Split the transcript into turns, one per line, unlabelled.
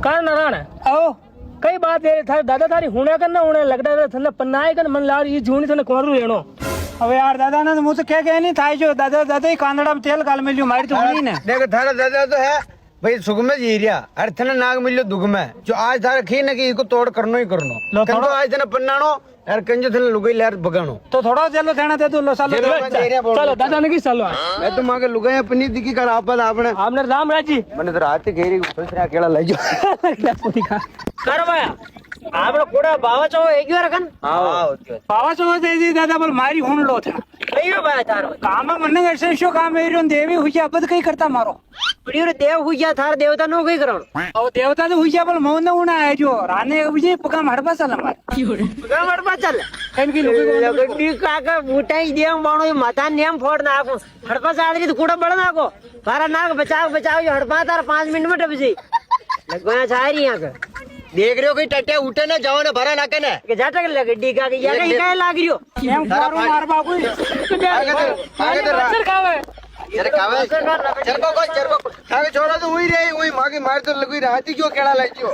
Car Narayan
आओ
कई बात है थारे दादा थारी हुणे कर ना हुणे लगड़ा रे थने पन्नाए कर मन लाड़ ये जूनी थने कोरू लेनो
હવે યાર દાદા ને હું તો કે નહીં થાય જો દાદા દાદા કાંદડા તેલ કાલ મેલ્યું મારી तो हुई ना
देख थारा दादा तो है भाई सुख में जी रहा अरे थने नाग मिलो दुख में जो आज थारा खी न कि इसको तोड़ करनो ही करनो
लो
कंजो
थोड़ा-
आज थने पन्नानो यार कंजो थने लुगाई लहर बगानो
तो थोड़ा चलो देना दे तो लो सालो
चलो, मैं दे रहा बोल।
चलो दादा ने की चलो
मैं तो मां के लुगाई अपनी दिखी कर आपद आपने
आपने राम राजी
मैंने तो रात घेरी दूसरा अकेला ले जो
करवाया आपने कोड़ा बावा चो एक बार कन
हां
पावा चो दे दादा बोल मारी हुन लो था
कईयो बाय तारो
काम मन ऐसे शो काम एरियो देवी हुई अब कई करता मारो
पड़ियो रे देव हुईया थार देवता नो कई करण
और देवता तो हुई बोल मौन उना है जो राने बुझे पका हड़पा चल मार
गाम हड़पा चल
केम की लोग
लगड़ी काका बूटाई देव मानो माथा नेम फोड़ नाको हड़पा सादरी तो कूड़ा बड़ नाको तारा नाक बचाओ बचाओ जो हड़पा तारा 5 मिनट में डब जी लगवाया छारी यहां का
देख रहे हो कि टट्टे उठे ना जाओ ना भरा ना के
के जाटक लगड़ी का के या के लाग रियो
केम फारो मार बाबू
आगे तो
सर खावे
यार कावे चरको आगे छोड़ा तो हुई रही हुई मां की मार तो लगी राती क्यों केड़ा लाइयो